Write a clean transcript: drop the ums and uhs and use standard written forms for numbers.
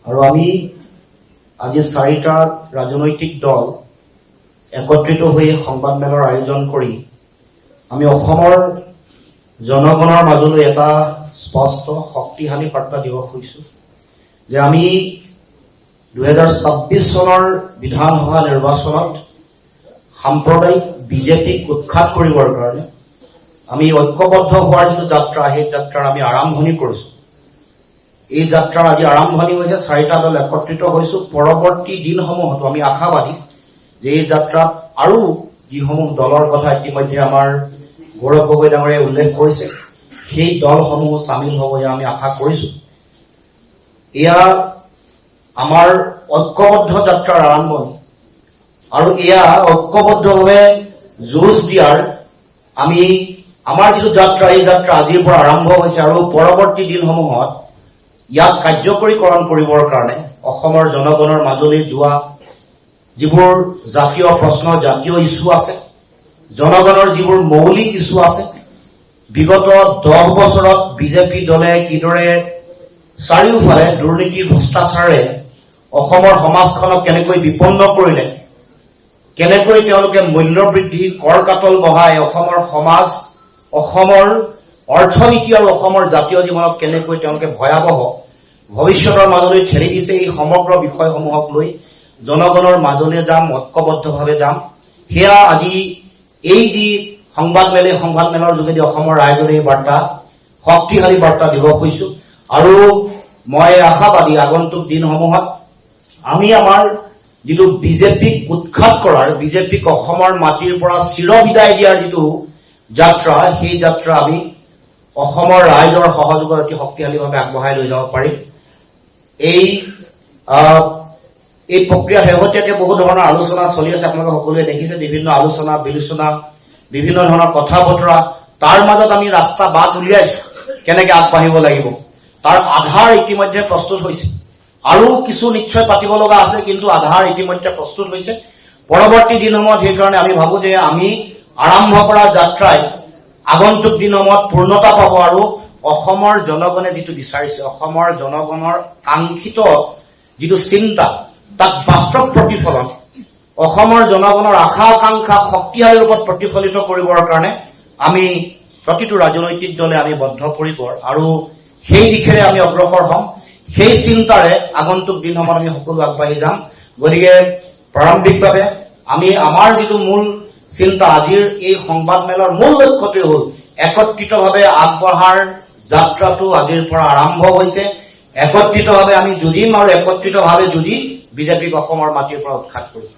আৰু আমি আজি 4টা ৰাজনৈতিক দল একত্ৰিত হৈ সংবাদমেলৰ আয়োজন কৰি আমি অসমৰ জনগণৰ মাজলৈ এটা স্পষ্ট শক্তিশালী বাৰ্তা দিব খুজিছো যে আমি 2026 চনৰ বিধানসভা নিৰ্বাচনত সাম্প্ৰদায়িক বিজেপিক উৎখাত কৰিবৰ কাৰণে আমি ঐক্যবদ্ধ হোৱাৰ যিটো যাত্ৰা সেই যাত্ৰাৰ আমি আৰম্ভণি কৰিছো। এই যাত্ৰাৰ আজি আৰম্ভণি হৈছে 4টা দল একত্ৰিত হৈছো। পৰৱৰ্তী দিনসমূহতো আমি আশাবাদী যে এই যাত্ৰাত আৰু যিসমূহ দলৰ কথা ইতিমধ্যে আমাৰ গৌৰৱ গগৈ ডাঙৰীয়াই উল্লেখ কৰিছে সেই দলসমূহ সামিল হ'ব আমি আশা কৰিছো। এয়া আমাৰ ঐক্যবদ্ধ যাত্ৰাৰ আৰম্ভণি আৰু এয়া ঐক্যবদ্ধভাৱে যুঁজ দিয়াৰ আমি আমাৰ যিটো যাত্ৰা এই যাত্ৰা আজিৰ পৰা আৰম্ভ হৈছে আৰু পৰৱৰ্তী দিনসমূহত ইয়াক কাৰ্যকৰীকৰণ কৰিবৰ কাৰণে অসমৰ জনগণৰ মাজলৈ যোৱা যিবোৰ জাতীয় প্ৰশ্ন জাতীয় ইস্যু আছে, জনগণৰ যিবোৰ মৌলিক ইস্যু আছে, বিগত 10 বছৰত বিজেপি দলে কিদৰে চাৰিওফালে দুৰ্নীতি ভ্ৰষ্টাচাৰে অসমৰ সমাজখনক কেনেকৈ বিপন্ন কৰিলে, কেনেকৈ তেওঁলোকে মূল্য বৃদ্ধি কৰ কাটল বঢ়াই অসমৰ সমাজ, অসমৰ অৰ্থনীতি আৰু অসমৰ জাতীয় জীৱনক কেনেকৈ তেওঁলোকে ভয়াৱহ ভৱিষ্যতৰ মাজলৈ ঠেলি দিছে, এই সমগ্ৰ বিষয়সমূহক লৈ জনগণৰ মাজলৈ যাম, ঐক্যবদ্ধভাৱে যাম। সেয়া আজি এই যি সংবাদমেলৰ যোগেদি অসমৰ ৰাইজলৈ বাৰ্তা শক্তিশালী বাৰ্তা দিব খুজিছো আৰু মই আশাবাদী আগন্তুক দিনসমূহত আমি আমাৰ যিটো বিজেপিক উৎখাত কৰাৰ, বিজেপিক অসমৰ মাটিৰ পৰা চিৰবিদায় দিয়াৰ যিটো যাত্ৰা সেই যাত্ৰা আমি অসমৰ ৰাইজৰ সহযোগত অতি শক্তিশালীভাৱে আগবঢ়াই লৈ যাব পাৰিম। এই প্ৰক্ৰিয়াত শেহতীয়াকৈ বহু ধৰণৰ আলোচনা চলি আছে, আপোনালোকে সকলোৱে দেখিছে, বিভিন্ন আলোচনা বিলোচনা, বিভিন্ন ধৰণৰ কথা বতৰা। তাৰ মাজত আমি ৰাস্তা বাট উলিয়াইছো কেনেকে আগবাঢ়িব লাগিব, তাৰ আধাৰ ইতিমধ্যে প্ৰস্তুত হৈছে। আৰু কিছু নিশ্চয় পাতিব লগা আছে, কিন্তু আধাৰ ইতিমধ্যে প্ৰস্তুত হৈছে। পৰৱৰ্তী দিনসমূহত সেইকাৰণে আমি ভাবো যে আমি আৰম্ভ কৰা যাত্ৰাই আগন্তুক দিনসমূহত পূৰ্ণতা পাব আৰু অসমৰ জনগণে যিটো বিচাৰিছে, অসমৰ জনগণৰ কাংক্ষিত যিটো চিন্তা তাক বাস্তৱ প্ৰতিফলন, অসমৰ জনগণৰ আশা আকাংক্ষা শক্তিশালী ৰূপত প্ৰতিফলিত কৰিবৰ কাৰণে আমি প্ৰতিটো ৰাজনৈতিক দলে আমি বদ্ধপৰিকৰ আৰু সেই দিশেৰে আমি অগ্ৰসৰ হ'ম। সেই চিন্তাৰে আগন্তুক দিনসমূহত আমি সকলো আগবাঢ়ি যাম। গতিকে প্ৰাৰম্ভিকভাৱে আমি আমাৰ যিটো মূল চিন্তা, আজিৰ এই সংবাদমেলৰ মূল লক্ষ্যটোৱে হ'ল একত্ৰিতভাৱে আগবঢ়াৰ যাত্ৰাটো আজিৰ পৰা আৰম্ভ হৈছে। একত্ৰিতভাৱে আমি যুঁজিম আৰু একত্ৰিতভাৱে যুঁজি বিজেপিক অসমৰ মাটিৰ পৰা উৎখাত কৰিম।